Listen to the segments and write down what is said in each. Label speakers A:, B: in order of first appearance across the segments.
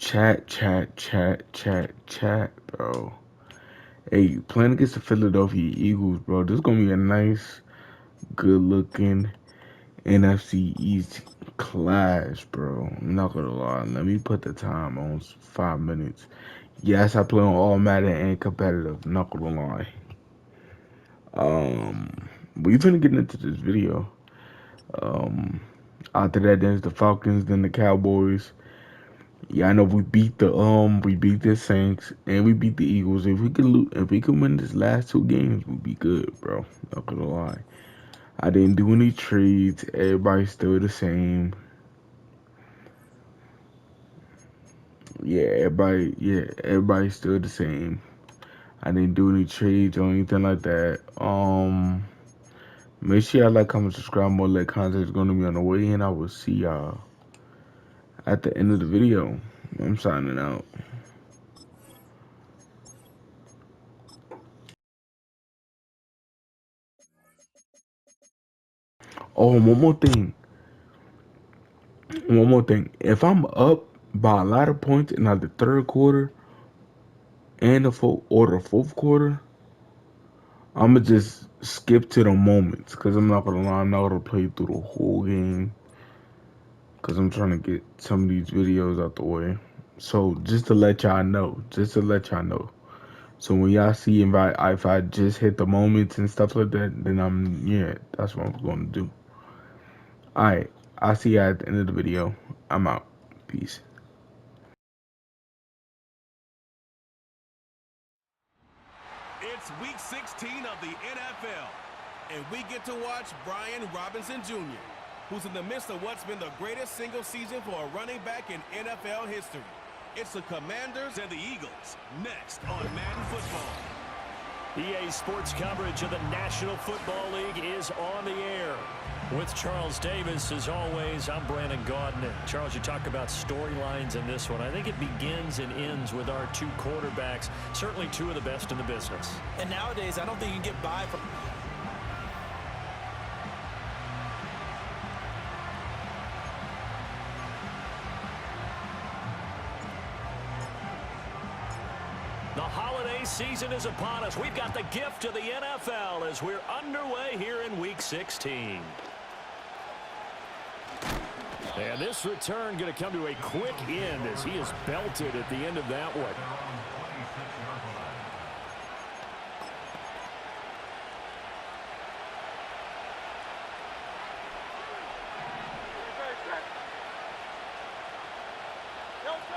A: Chat, bro. Hey, playing against the Philadelphia Eagles, bro. This is gonna be a nice, good-looking NFC East clash, bro. I'm not gonna lie. Let me put the time on 5 minutes. Yes, I play on all Madden and competitive. Not gonna lie. We finna get into this video. Um, After that, there's the Falcons, then the Cowboys. Yeah, I know we beat the Saints and we beat the Eagles. If we can win this last two games, we'll be good, bro. Not gonna lie. I didn't do any trades. Everybody's still the same. Everybody's still the same. I didn't do any trades or anything like that. Make sure y'all like, comment, subscribe. More like content is gonna be on the way, and I will see y'all at the end of the video. I'm signing out. Oh, one more thing. If I'm up by a lot of points in like the third quarter and the fourth quarter, I'ma just skip to the moments because I'm not gonna lie, I'm not gonna play through the whole game because I'm trying to get some of these videos out the way. So just to let y'all know, So when y'all see if I just hit the moments and stuff like that, then that's what I'm gonna do. All right, I'll see y'all at the end of the video. I'm out. Peace.
B: It's week 16 of the NFL, and we get to watch Brian Robinson Jr., who's in the midst of what's been the greatest single season for a running back in NFL history. It's the Commanders and the Eagles, next on Madden Football.
C: EA Sports coverage of the National Football League is on the air. With Charles Davis, as always, I'm Brandon Gaudin. Charles, you talk about storylines in this one. I think it begins and ends with our two quarterbacks, certainly two of the best in the business.
D: And nowadays, I don't think you can get by from...
C: The holiday season is upon us. We've got the gift of the NFL as we're underway here in Week 16. And this return going to come to a quick end as he is belted at the end of that one.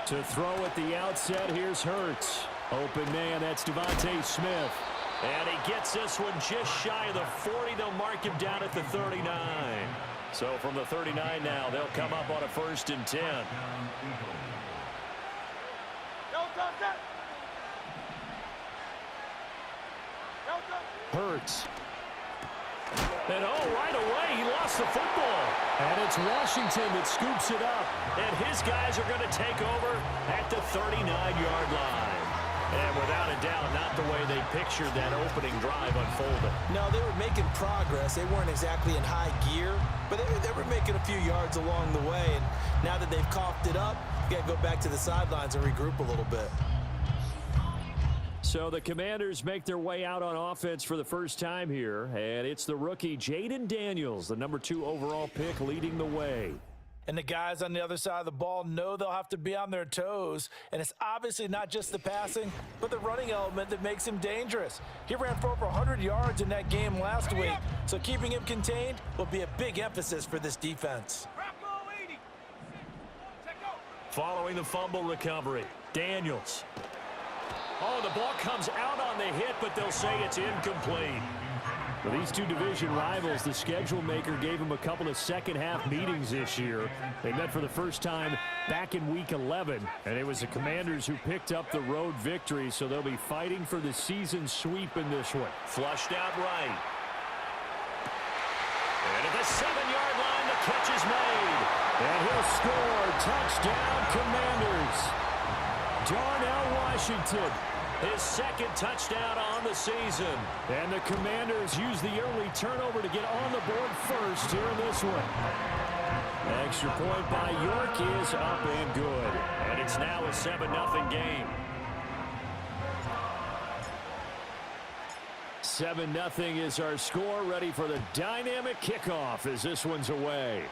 C: To throw at the outset, here's Hurts. Open man, that's Devontae Smith. And he gets this one just shy of the 40. They'll mark him down at the 39. So from the 39 now, they'll come up on a 1st and 10. Hurts. And right away, he lost the football. And it's Washington that scoops it up. And his guys are going to take over at the 39-yard line. And without a doubt, not the way they pictured that opening drive unfolded.
D: No, they were making progress. They weren't exactly in high gear, but they were making a few yards along the way. And now that they've coughed it up, you got to go back to the sidelines and regroup a little bit.
C: So the Commanders make their way out on offense for the first time here. And it's the rookie Jayden Daniels, the number 2 overall pick, leading the way.
D: And the guys on the other side of the ball know they'll have to be on their toes. And it's obviously not just the passing, but the running element that makes him dangerous. He ran for over 100 yards in that game last week, so keeping him contained will be a big emphasis for this defense.
C: Following the fumble recovery, Daniels. Oh, the ball comes out on the hit, but they'll say it's incomplete. For these two division rivals, the schedule maker gave them a couple of second-half meetings this year. They met for the first time back in Week 11, and it was the Commanders who picked up the road victory, so they'll be fighting for the season sweep in this one. Flushed out right. And at the 7-yard line, the catch is made. And he'll score. Touchdown, Commanders. Darnell Washington, his second touchdown on the season. And the Commanders use the early turnover to get on the board first here in this one. Extra point by York is up and good. And it's It's now a 7-0 game. 7-0 is our score, ready for the dynamic kickoff as this one's away.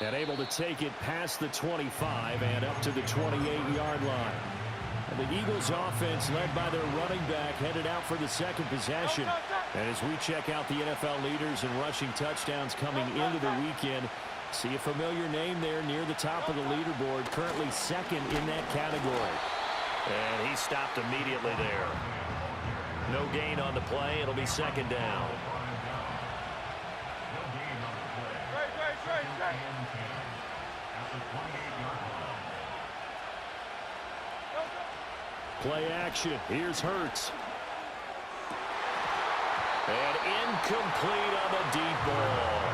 C: And able to take it past the 25 and up to the 28-yard line. And the Eagles offense led by their running back headed out for the second possession. And as we check out the NFL leaders in rushing touchdowns coming into the weekend, see a familiar name there near the top of the leaderboard, currently second in that category.
E: And he stopped immediately there. No gain on the play. It'll be second down.
C: Play action. Here's Hurts. And incomplete on the deep ball.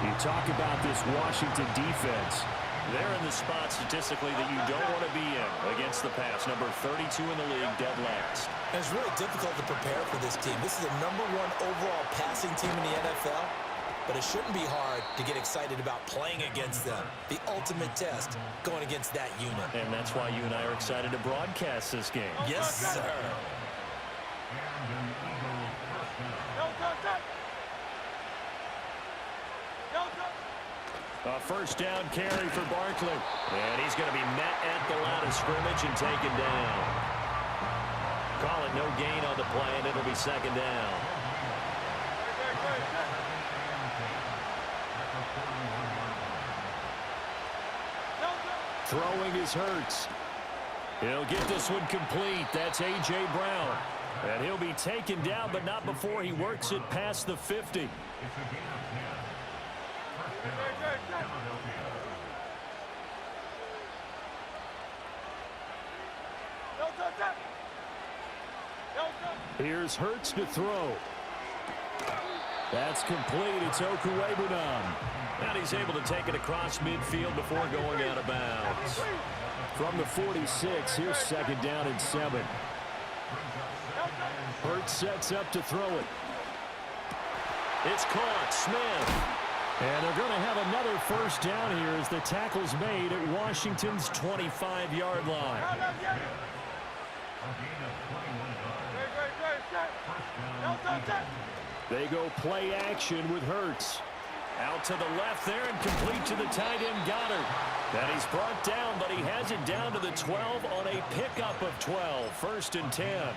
C: You talk about this Washington defense.
E: They're in the spot statistically that you don't want to be in against the pass. Number 32 in the league, dead last.
D: And it's really difficult to prepare for this team. This is the #1 overall passing team in the NFL. But it shouldn't be hard to get excited about playing against them. The ultimate test going against that unit.
E: And that's why you and I are excited to broadcast this game.
D: Yes, sir.
C: A first down carry for Barkley.
E: And he's going to be met at the line of scrimmage and taken down. Call it no gain on the play, and it'll be second down.
C: Throwing is Hurts. He'll get this one complete. That's A.J. Brown. And he'll be taken down, but not before he works it past the 50. Here's Hurts to throw. That's complete. It's Okuwebunam.
E: And he's able to take it across midfield before going out of bounds.
C: From the 46, here's second down and 7. Hurts sets up to throw it.
E: It's caught. Smith.
C: And they're going to have another first down here as the tackle's made at Washington's 25-yard line. They go play action with Hurts. Out to the left there and complete to the tight end Goddard. And he's brought down, but he has it down to the 12 on a pickup of 12. First and 10.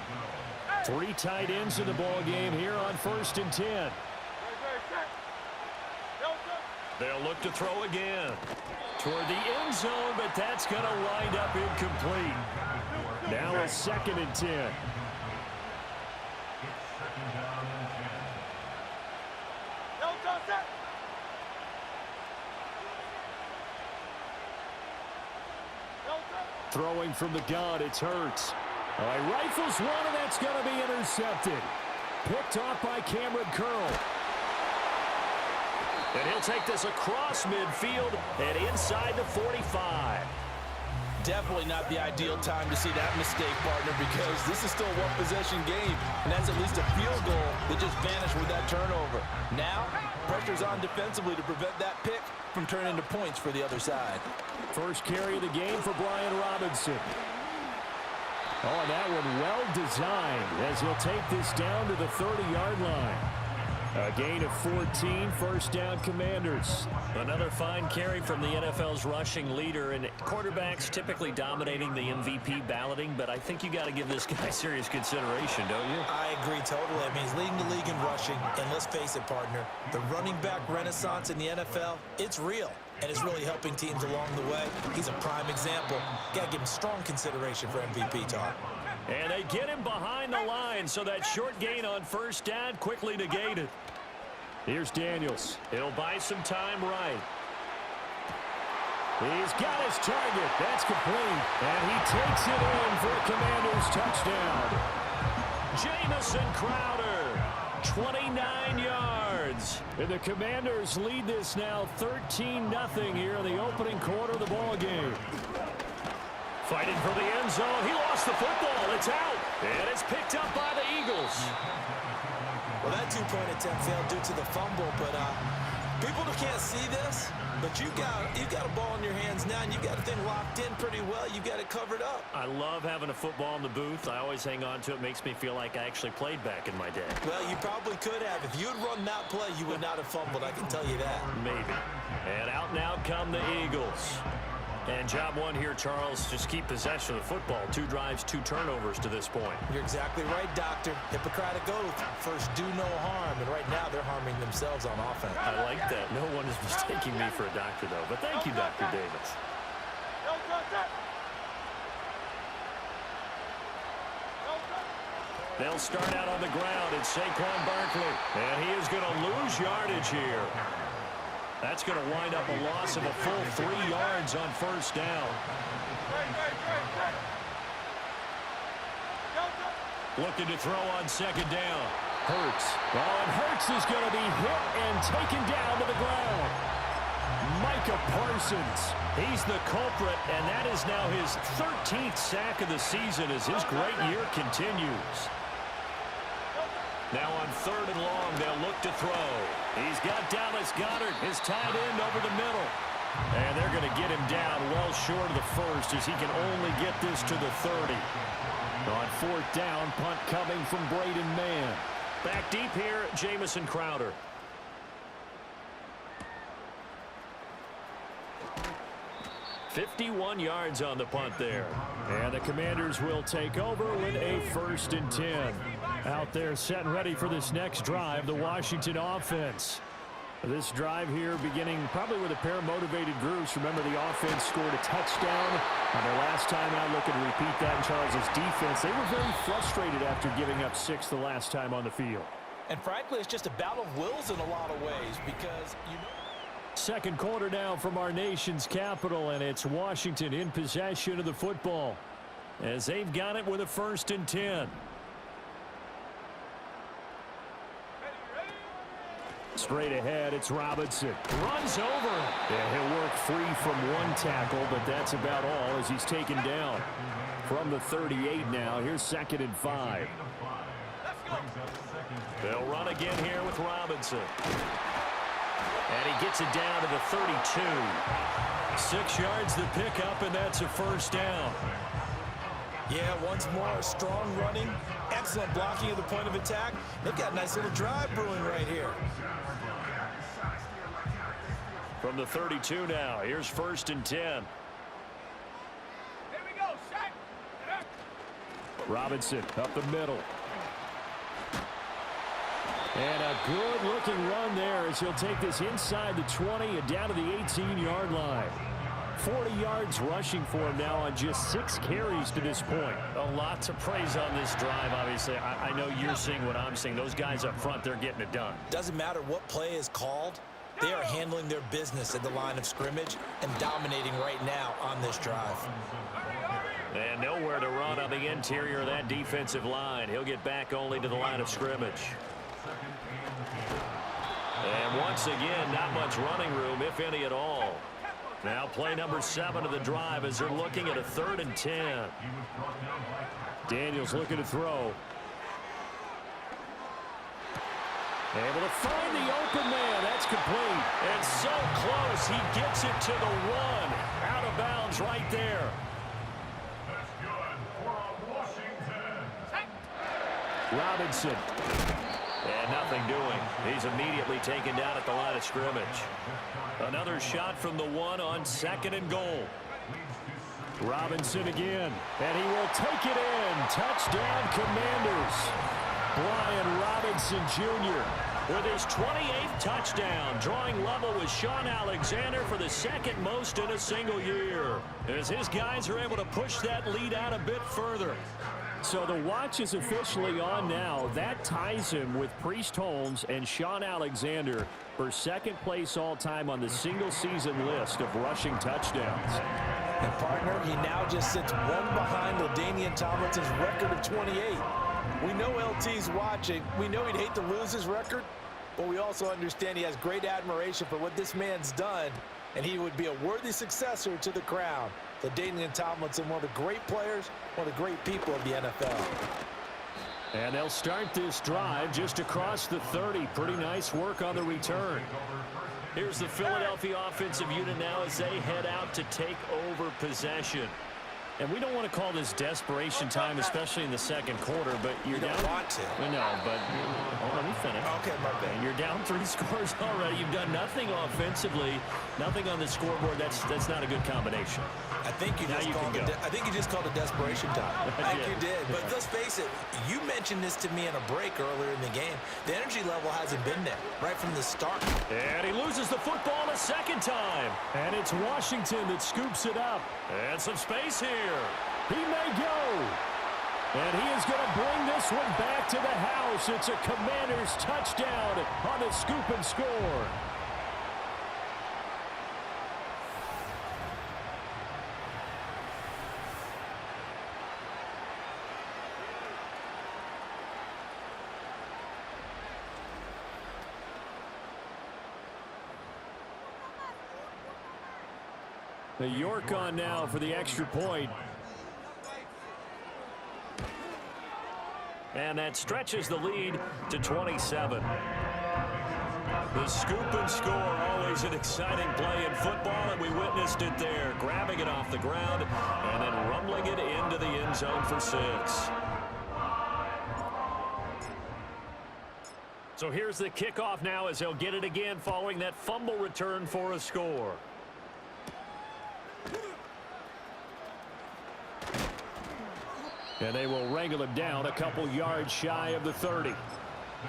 C: 3 tight ends in the ball game here on first and 10.
E: They'll look to throw again.
C: Toward the end zone, but that's going to wind up incomplete. Now a second and 10. Throwing from the gun, it's Hurts. All right, rifles one, and that's going to be intercepted. Picked off by Cameron Curl.
E: And he'll take this across midfield and inside the 45.
D: Definitely not the ideal time to see that mistake, partner, because this is still a one-possession game, and that's at least a field goal that just vanished with that turnover. Now, pressure's on defensively to prevent that pick from turning into points for the other side.
C: First carry of the game for Brian Robinson. Oh, and that one well designed as he'll take this down to the 30-yard line. A gain of 14, first down Commanders.
E: Another fine carry from the NFL's rushing leader, and quarterbacks typically dominating the MVP balloting, but I think you got to give this guy serious consideration, don't you?
D: I agree totally. I mean, he's leading the league in rushing, and let's face it, partner, the running back renaissance in the NFL, it's real, and it's really helping teams along the way. He's a prime example. Got to give him strong consideration for MVP talk.
C: And they get him behind the line, so that short gain on first down quickly negated. Here's Daniels.
E: He'll buy some time right.
C: He's got his target. That's complete. And he takes it in for a Commanders touchdown. Jamison Crowder, 29 yards. And the Commanders lead this now 13-0 here in the opening quarter of the ball game.
E: Fighting for the end zone. He lost the football. It's out. And it's picked up by the Eagles.
D: Well, that two-point attempt failed due to the fumble, but People can't see this, but you've got a ball in your hands now, and you've got a thing locked in pretty well. You've got it covered up.
E: I love having a football in the booth. I always hang on to it. Makes me feel like I actually played back in my day.
D: Well, you probably could have. If you had run that play, you would not have fumbled. I can tell you that.
E: Maybe. And out come the Eagles. And job one here, Charles, just keep possession of the football. 2 drives, 2 turnovers to this point.
D: You're exactly right, Doctor. Hippocratic oath. First, do no harm. And right now, they're harming themselves on offense.
E: I like that. No one is mistaking me for a doctor, though. But thank you, Dr. Davis. They'll start out on the ground. It's Saquon Barkley. And he is going to lose yardage here. That's going to wind up a loss of a full 3 yards on first down. Looking to throw on second down. Hurts. Oh, and Hurts is going to be hit and taken down to the ground. Micah Parsons. He's the culprit, and that is now his 13th sack of the season as his great year continues. Now on 3rd and long, they'll look to throw. He's got Dallas Goedert, his tight end, over the middle. And they're going to get him down well short of the first as he can only get this to the 30. On 4th down, punt coming from Braden Mann. Back deep here, Jamison Crowder. $51 yards on the punt there. And the Commanders will take over with a 1st and 10. Out there set and ready for this next drive, the Washington offense. This drive here beginning probably with a pair of motivated groups. Remember, the offense scored a touchdown on their last time out. Looking to repeat that in Charles' defense. They were very frustrated after giving up 6 the last time on the field.
D: And frankly, it's just a battle of wills in a lot of ways because, you know.
C: Second quarter now from our nation's capital, and it's Washington in possession of the football as they've got it with a 1st and 10. Straight ahead, it's Robinson. Runs over him. Yeah, he'll work free from 1 tackle, but that's about all as he's taken down. From the 38 now, here's 2nd and 5. They'll run again here with Robinson. And he gets it down to the 32. 6 yards the pickup, and that's a 1st down.
D: Yeah, once more, strong running, excellent blocking at the point of attack. They've got a nice little drive brewing right here.
C: From the 32 now, here's 1st and 10.
B: Here we go, Shaq.
C: Robinson up the middle. And a good-looking run there as he'll take this inside the 20 and down to the 18-yard line. 40 yards rushing for him now on just 6 carries to this point.
E: A lot to praise on this drive, obviously. I know you're seeing what I'm seeing. Those guys up front, they're getting it done.
D: Doesn't matter what play is called. They are handling their business at the line of scrimmage and dominating right now on this drive.
E: And nowhere to run on the interior of that defensive line. He'll get back only to the line of scrimmage. And once again, not much running room, if any at all. Now play number 7 of the drive as they're looking at a 3rd and 10.
C: Daniels looking to throw. Able to find the open man. That's complete.
E: And so close. He gets it to the 1. Out of bounds right there.
C: Robinson.
E: And nothing doing. He's immediately taken down at the line of scrimmage. Another shot from the 1 on 2nd and goal.
C: Robinson again. And he will take it in. Touchdown, Commanders. Brian Robinson Jr.
E: with his 28th touchdown, drawing level with Sean Alexander for the 2nd most in a single year. As his guys are able to push that lead out a bit further.
C: So the watch is officially on now. That ties him with Priest Holmes and Sean Alexander for 2nd place all-time on the single-season list of rushing touchdowns.
D: And partner, he now just sits 1 behind LaDainian Tomlinson's record of 28. We know LT's watching. We know he'd hate to lose his record, but we also understand he has great admiration for what this man's done, and he would be a worthy successor to the crown. LaDainian Tomlinson, one of the great players, one of the great people of the NFL.
C: And they'll start this drive just across the 30. Pretty nice work on the return. Here's the Philadelphia offensive unit now as they head out to take over possession. And we don't want to call this desperation time, especially in the second quarter, but you're down.
D: You don't want to.
C: No, but hold on, let me finish.
D: Okay, my bad.
C: And you're down 3 scores already. You've done nothing offensively, nothing on the scoreboard. That's not a good combination.
D: I think you just called it desperation time. I think you did. But let's face it, you mentioned this to me in a break earlier in the game. The energy level hasn't been there right from the start.
C: And he loses the football a second time. And it's Washington that scoops it up. And some space here. He may go. And he is going to bring this one back to the house. It's a Commanders touchdown on the scoop and score. The York on now for the extra point. And that stretches the lead to 27. The scoop and score, always an exciting play in football, and we witnessed it there, grabbing it off the ground and then rumbling it into the end zone for 6. So here's the kickoff now as they'll get it again following that fumble return for a score. And they will wrangle him down a couple yards shy of the 30.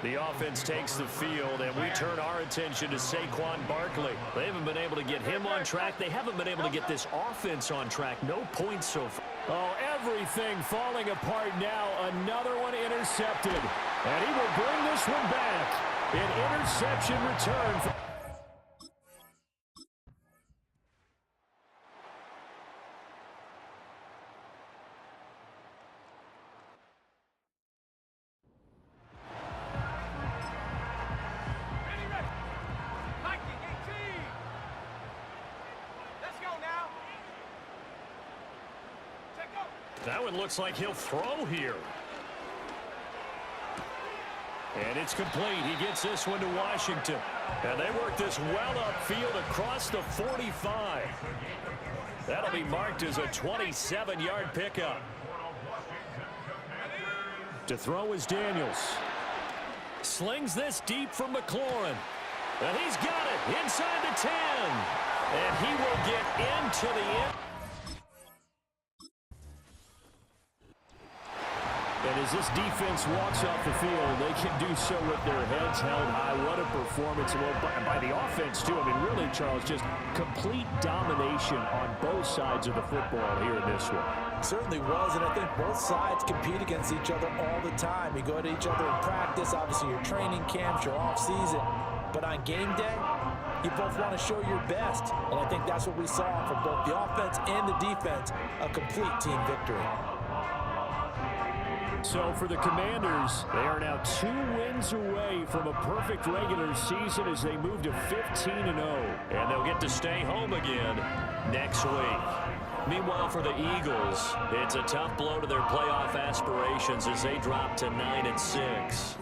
C: The offense takes the field, and we turn our attention to Saquon Barkley. They haven't been able to get him on track. They haven't been able to get this offense on track. No points so far. Oh, everything falling apart now. Another one intercepted. And he will bring this one back. An interception return. That one looks like he'll throw here. And it's complete. He gets this one to Washington. And they work this well upfield across the 45. That'll be marked as a 27-yard pickup. To throw is Daniels. Slings this deep from McLaurin. And he's got it inside the 10. And he will get into the end. And as this defense walks off the field, they can do so with their heads held high. What a performance by the offense, too. I mean, really, Charles, just complete domination on both sides of the football here in this one.
D: Certainly was, and I think both sides compete against each other all the time. You go to each other in practice, obviously your training camps, your off-season. But on game day, you both want to show your best. And I think that's what we saw from both the offense and the defense, a complete team victory.
C: So for the Commanders, they are now 2 wins away from a perfect regular season as they move to 15-0. And they'll get to stay home again next week. Meanwhile, for the Eagles, it's a tough blow to their playoff aspirations as they drop to 9-6.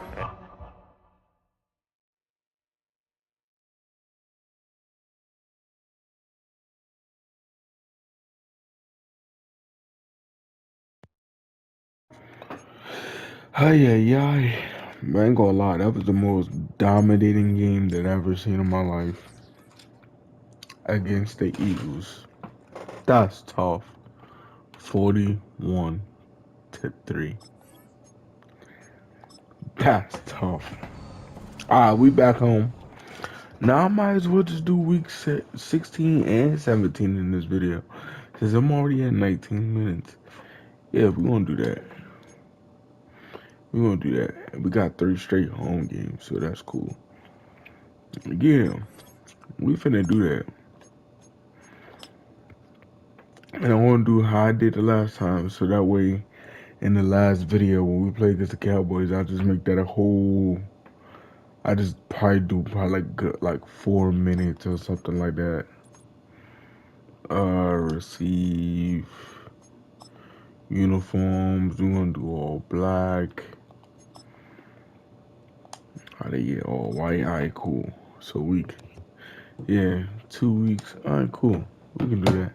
A: Ay, ay, ay. I ain't gonna lie, that was the most dominating game that I've ever seen in my life. Against the Eagles. That's tough. 41-3. That's tough. Alright, we back home. Now I might as well just do week 16 and 17 in this video. Since I'm already at 19 minutes. Yeah, we're gonna do that. We're gonna do that. We got 3 straight home games, so that's cool. Yeah, we finna do that. And I wanna do how I did the last time, so that way in the last video when we play against the Cowboys, I'll just make that a whole. I just probably do like 4 minutes or something like that. Receive uniforms. We're gonna do all black. How they get all white? Alright, cool. So we Yeah, 2 weeks. All right, cool. We can do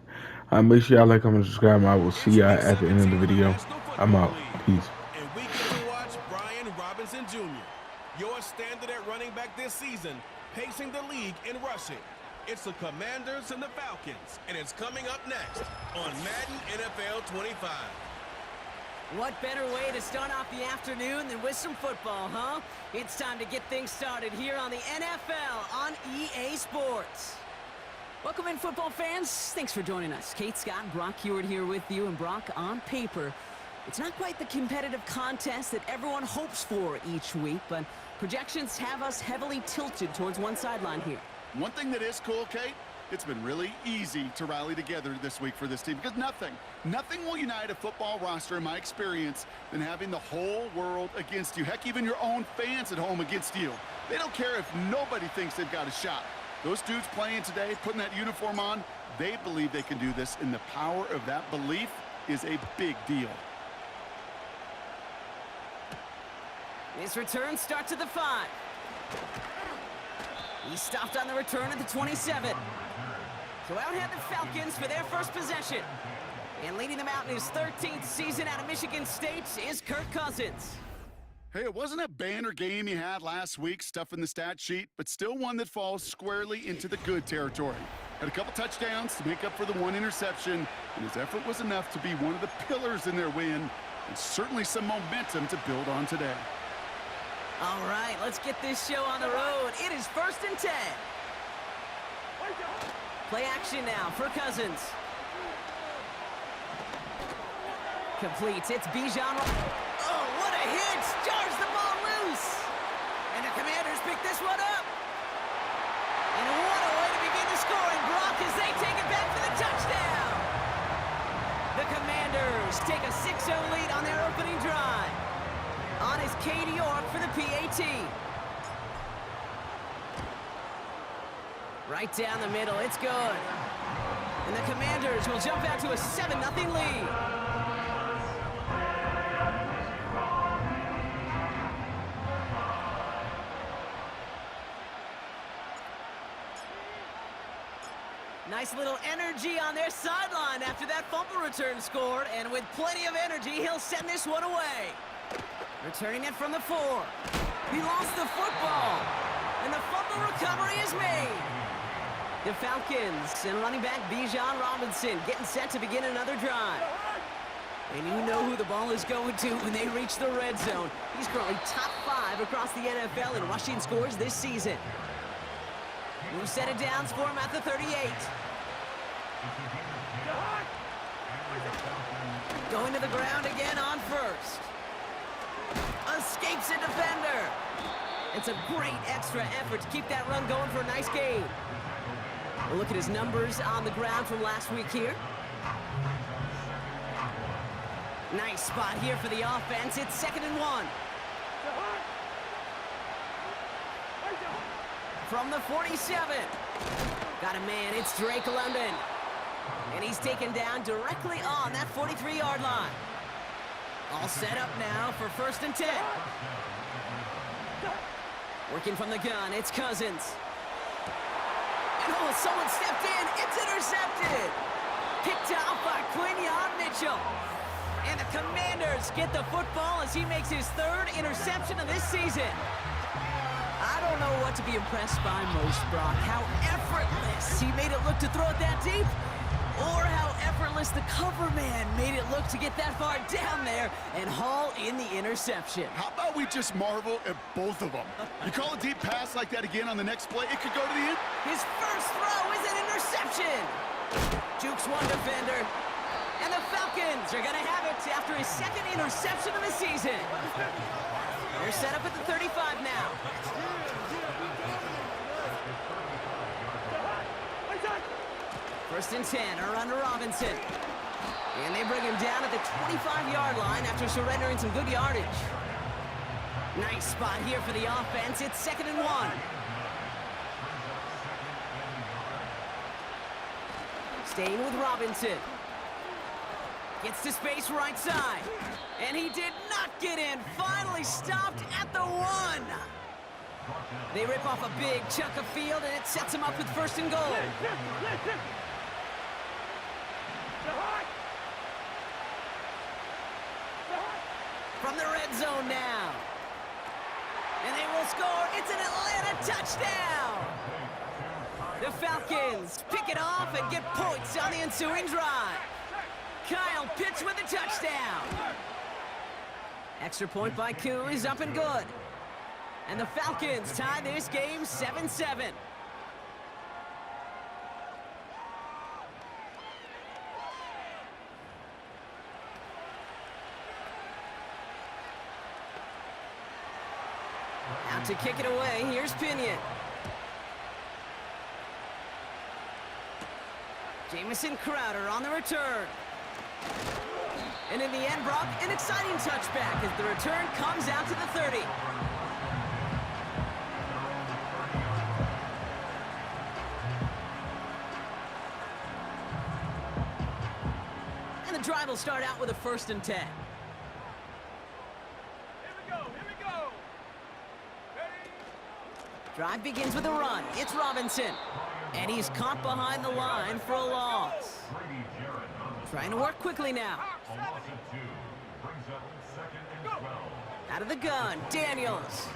A: that. Make sure y'all like, comment, subscribe, and I will see
B: It's
A: y'all
B: week
A: at the end of the
B: 17 of the
A: video.
B: National
A: I'm
B: Football
A: out.
B: League,
A: Peace.
B: and we get to watch Brian Robinson Jr., your standard at running back this season, pacing the league in rushing. It's the Commanders and the Falcons, and it's coming up next on Madden NFL 25.
F: What better way to start off the afternoon than with some football, huh? It's time to get things started here on the NFL on EA Sports. Welcome in, football fans. Thanks for joining us. Kate Scott, Brock Hewitt here with you, and Brock, on paper, it's not quite the competitive contest that everyone hopes for each week, but projections have us heavily tilted towards one sideline here.
G: One thing that is cool, Kate, it's been really easy to rally together this week for this team because nothing will unite a football roster, in my experience, than having the whole world against you. Heck, even your own fans at home against you. They don't care if nobody thinks they've got a shot. Those dudes playing today, putting that uniform on, they believe they can do this, and the power of that belief is a big deal.
F: This return starts at the 5. He stopped on the return at the 27. So out head the Falcons for their first possession. And leading them out in his 13th season out of Michigan State is Kirk Cousins.
G: Hey, it wasn't a banner game he had last week, stuffing the stat sheet, but still one that falls squarely into the good territory. Had a couple touchdowns to make up for the one interception, and his effort was enough to be one of the pillars in their win, and certainly some momentum to build on today.
F: All right, let's get this show on the road. It is 1st and 10. Play action now for Cousins. Completes. It's Bijan. Oh, what a hit! Jars the ball loose. And the Commanders pick this one up. And what a way to begin the scoring, Brock, as they take it back for the touchdown. The Commanders take a 6-0 lead on their opening drive. On is Katie York for the PAT. Right down the middle, it's good. And the Commanders will jump out to a 7-0 lead. Nice little energy on their sideline after that fumble return scored, and with plenty of energy, he'll send this one away. Returning it from the 4. He lost the football, and the fumble recovery is made. The Falcons and running back Bijan Robinson getting set to begin another drive. And you know who the ball is going to when they reach the red zone. He's currently top 5 across the NFL in rushing scores this season. New set of downs for him at the 38. Going to the ground again on first. Escapes a defender. It's a great extra effort to keep that run going for a nice gain. We'll look at his numbers on the ground from last week here. Nice spot here for the offense. It's 2nd and 1. From the 47. Got a man, it's Drake London. And he's taken down directly on that 43-yard line. All set up now for 1st and 10. Working from the gun, it's Cousins. And oh, someone stepped in, it's intercepted. Picked off by Quinyon Mitchell. And the Commanders get the football as he makes his 3rd interception of this season. I don't know what to be impressed by most, Brock. How effortless he made it look to throw it that deep, or how effortless the cover man made it look to get that far down there and haul in the interception.
G: How about we just marvel at both of them? You call a deep pass like that again on the next play, it could go to the end.
F: His first throw is an interception. Jukes one defender. And the Falcons are going to have it after his 2nd interception of the season. They're set up at the 35 now. First and 10, a run to Robinson. And they bring him down at the 25-yard line after surrendering some good yardage. Nice spot here for the offense. It's 2nd and 1. Staying with Robinson. Gets to space right side. And he did not get in. Finally stopped at the 1. They rip off a big chunk of field, and it sets them up with first and goal. From the red zone now. And they will score. It's an Atlanta touchdown. The Falcons pick it off and get points on the ensuing drive. Kyle Pitts with the touchdown. Extra point by Koo is up and good. And the Falcons tie this game 7-7. Out to kick it away, here's Pinion. Jamison Crowder on the return. And in the end, Brock, an exciting touchback as the return comes out to the 30. And the drive will start out with a 1st and 10. Drive begins with a run. It's Robinson. And he's caught behind the line for a loss. Trying to work quickly now. Out of the gun, Daniels.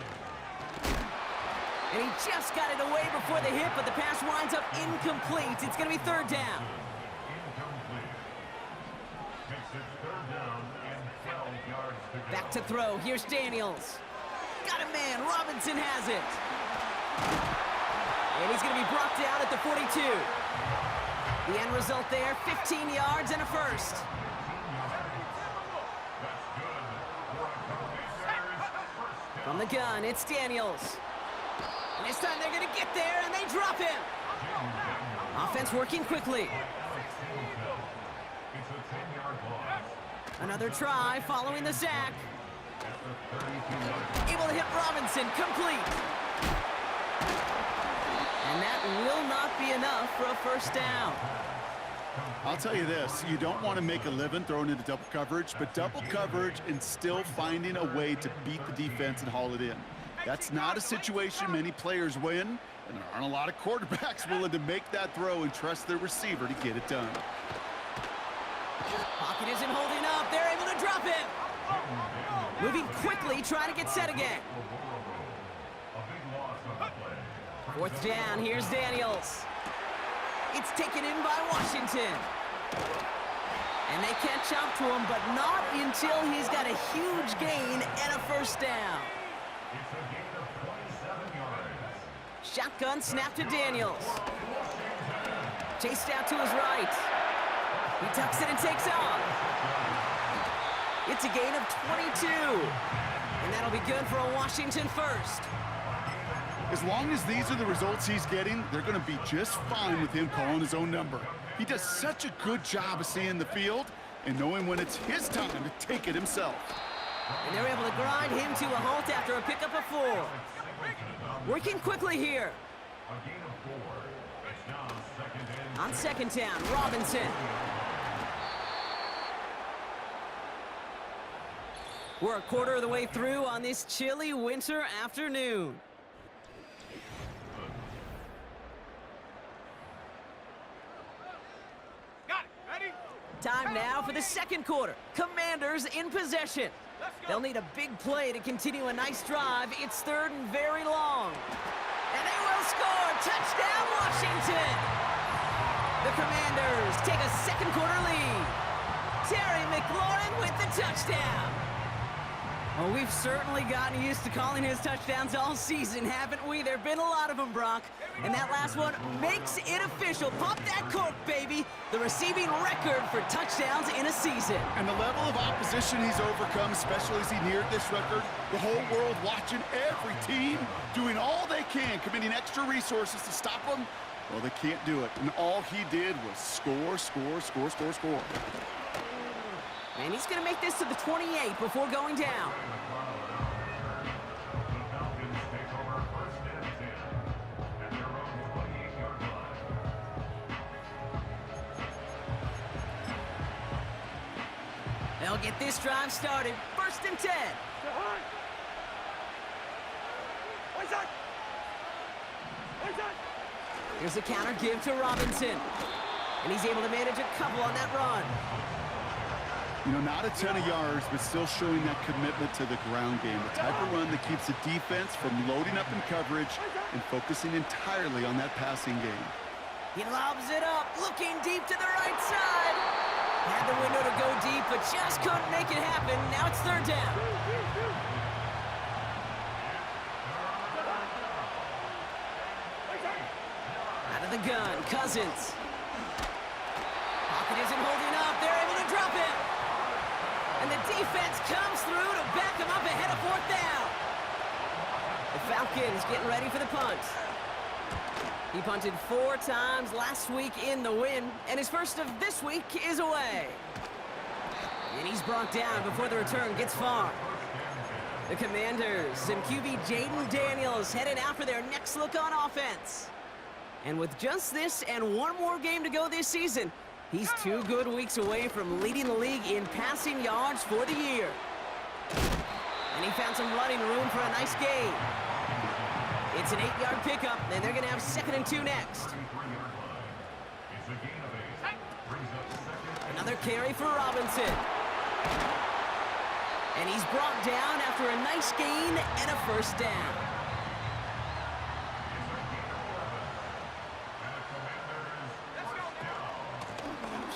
F: And he just got it away before the hit, but the pass winds up incomplete. It's going to be 3rd down. Back to throw. Here's Daniels. Got a man. Robinson has it. And he's going to be brought down at the 42. The end result there, 15 yards and a first. From the gun, it's Daniels. And this time they're going to get there, and they drop him. Offense working quickly. Another try following the sack. Able to hit Robinson, complete. And that will not be enough for a first down.
G: I'll tell you this, you don't want to make a living throwing into double coverage, but double coverage and still finding a way to beat the defense and haul it in. That's not a situation many players win, and there aren't a lot of quarterbacks willing to make that throw and trust their receiver to get it done.
F: Pocket isn't holding up. They're able to drop him. Moving quickly, trying to get set again. 4th down, here's Daniels. It's taken in by Washington. And they catch up to him, but not until he's got a huge gain and a first down. Shotgun snap to Daniels. Chased out to his right. He tucks it and takes off. It's a gain of 22. And that'll be good for a Washington first.
G: As long as these are the results he's getting, they're going to be just fine with him calling his own number. He does such a good job of seeing the field and knowing when it's his time to take it himself.
F: And they're able to grind him to a halt after a pickup of 4. Working quickly here. On 2nd down, Robinson. We're a quarter of the way through on this chilly winter afternoon. Time now for the 2nd quarter. Commanders in possession. They'll need a big play to continue a nice drive. It's 3rd and very long. And they will score. Touchdown, Washington. The Commanders take a 2nd quarter lead. Terry McLaurin with the touchdown. Well, we've certainly gotten used to calling his touchdowns all season, haven't we? There have been a lot of them, Brock. And that last one makes it official. Pop that cork, baby. The receiving record for touchdowns in a season.
G: And the level of opposition he's overcome, especially as he neared this record, the whole world watching, every team doing all they can, committing extra resources to stop him. Well, they can't do it. And all he did was score, score, score, score, score.
F: And he's going to make this to the 28 before going down. They'll get this drive started. 1st and 10. Here's a counter give to Robinson. And he's able to manage a couple on that run.
G: You know, not a ton of yards, but still showing that commitment to the ground game. The type of run that keeps the defense from loading up in coverage and focusing entirely on that passing game.
F: He lobs it up, looking deep to the right side. Had the window to go deep, but just couldn't make it happen. Now it's third down. Out of the gun, Cousins. Pocket isn't holding up. They're able to drop it. And the defense comes through to back him up ahead of fourth down. The Falcons getting ready for the punt. He punted 4 times last week in the win, and his first of this week is away. And he's brought down before the return gets far. The Commanders and QB Jaden Daniels headed out for their next look on offense. And with just this and one more game to go this season, he's 2 good weeks away from leading the league in passing yards for the year. And he found some running room for a nice gain. It's an 8-yard pickup, and they're going to have 2nd and 2 next. Another carry for Robinson. And he's brought down after a nice gain and a first down.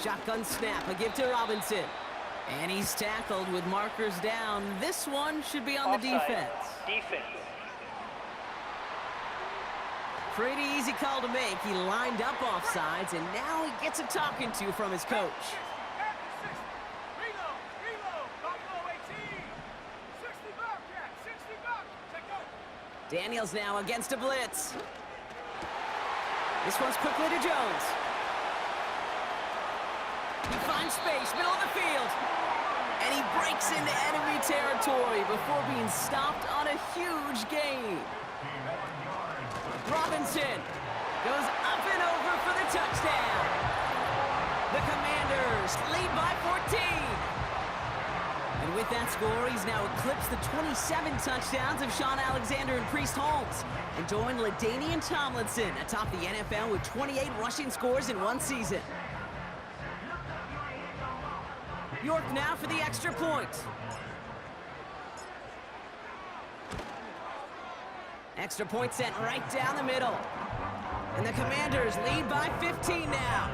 F: Shotgun snap, a give to Robinson. And he's tackled with markers down. This one should be on the defense. Pretty easy call to make. He lined up offsides, and now he gets a talking to from his coach. Daniels now against a blitz. This one's quickly to Jones. He finds space, middle of the field. And he breaks into enemy territory before being stopped on a huge gain. Robinson goes up and over for the touchdown. The Commanders lead by 14. And with that score, he's now eclipsed the 27 touchdowns of Shaun Alexander and Priest Holmes and joined LaDainian Tomlinson atop the NFL with 28 rushing scores in one season. York now for the extra point. Extra point sent right down the middle. And the Commanders lead by 15 now.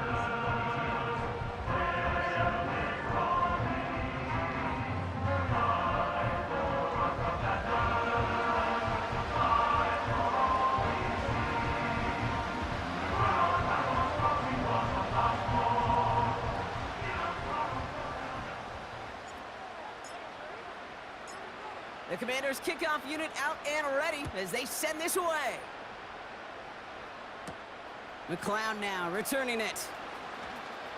F: The Commanders' kickoff unit out and ready as they send this away. McCloud now returning it.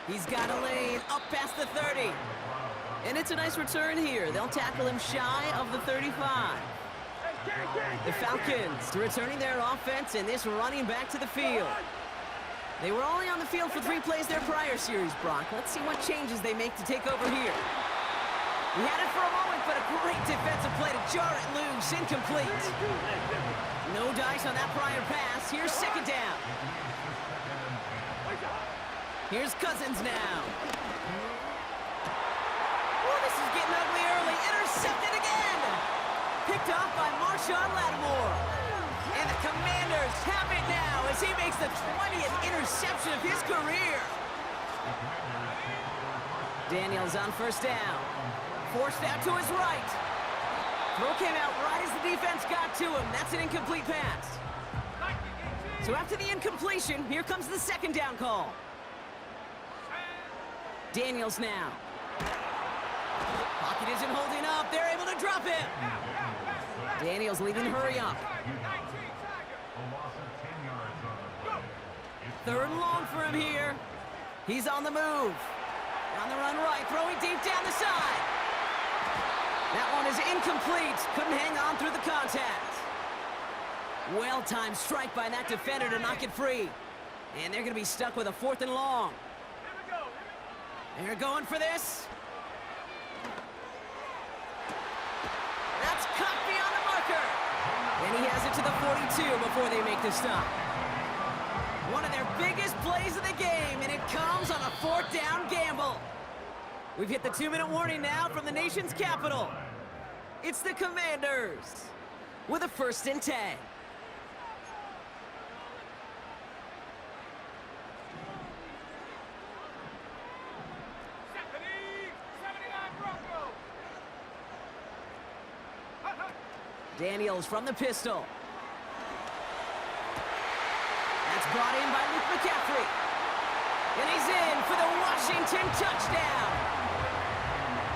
F: He's got a lane up past the 30. And it's a nice return here. They'll tackle him shy of the 35. The Falcons returning their offense and this running back to the field. They were only on the field for 3 plays their prior series, Brock. Let's see what changes they make to take over here. He had it for a moment, but a great defensive play to jar it loose. Incomplete. No dice on that prior pass. Here's 2nd down. Here's Cousins now. Oh, this is getting ugly early. Intercepted again. Picked off by Marshawn Lattimore. And the Commanders have it now as he makes the 20th interception of his career. Daniels on first down. Forced out to his right. Throw came out right as the defense got to him. That's an incomplete pass. So after the incompletion, here comes the 2nd down call. Daniels now. Pocket isn't holding up. They're able to drop it. Daniels leading hurry up. 3rd and long for him here. He's on the move. On the run right, throwing deep down the side. That one is incomplete. Couldn't hang on through the contact. Well-timed strike by that defender to knock it free. And they're going to be stuck with a 4th and long. They're going for this. That's cut beyond the marker. And he has it to the 42 before they make the stop. One of their biggest plays of the game, and it comes on a 4th down gamble. We've hit the 2-minute warning now from the nation's capital. It's the Commanders with a 1st and 10. Daniels from the pistol. That's brought in by Luke McCaffrey. And he's in for the Washington touchdown.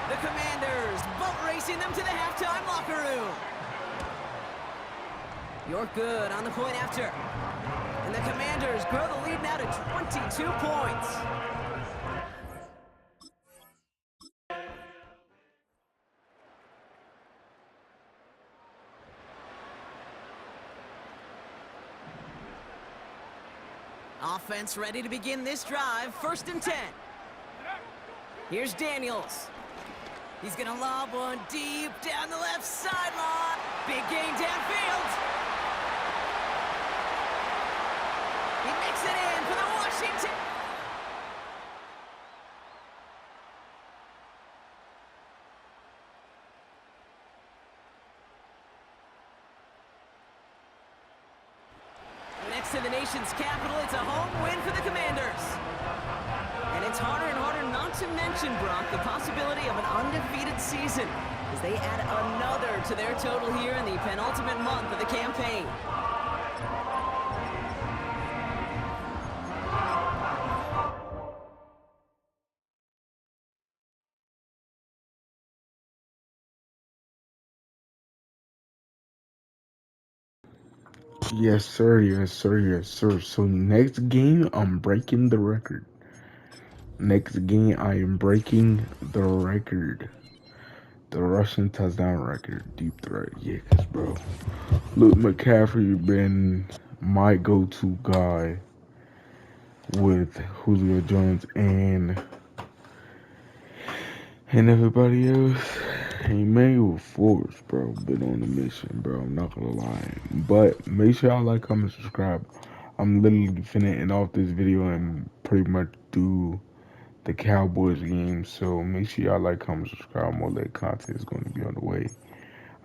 F: The Commanders boat racing them to the halftime locker room. You're good on the point after. And the Commanders grow the lead now to 22 points. Offense ready to begin this drive. 1st and 10. Here's Daniels. He's going to lob one deep down the left sideline. Big gain downfield. He makes it in for the Washington. Next to the nation's capital, it's a home win for the Commanders. And it's harder and harder not to mention, Brock, the possibility of an undefeated season as they add another to their total here in the penultimate month of the campaign.
A: Yes, sir. Yes, sir. Yes, sir. So next game, I'm breaking the record. Next game, I am breaking the record. The rushing touchdown record. Deep threat. Yeah, cause bro, Luke McCaffrey been my go-to guy with Julio Jones and everybody else. Emmanuel Forbes, bro, been on a mission, bro. I'm not gonna lie. But make sure y'all like, comment, subscribe. I'm literally finna end off this video and pretty much do the Cowboys game. So make sure y'all like, comment, subscribe. More late content is going to be on the way.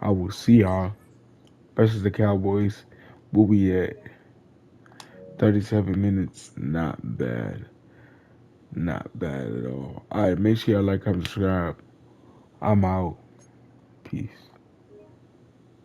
A: I will see y'all versus the Cowboys. We'll be at 37 minutes. Not bad. Not bad at all. Alright, make sure y'all like, comment, subscribe. I'm out. Peace.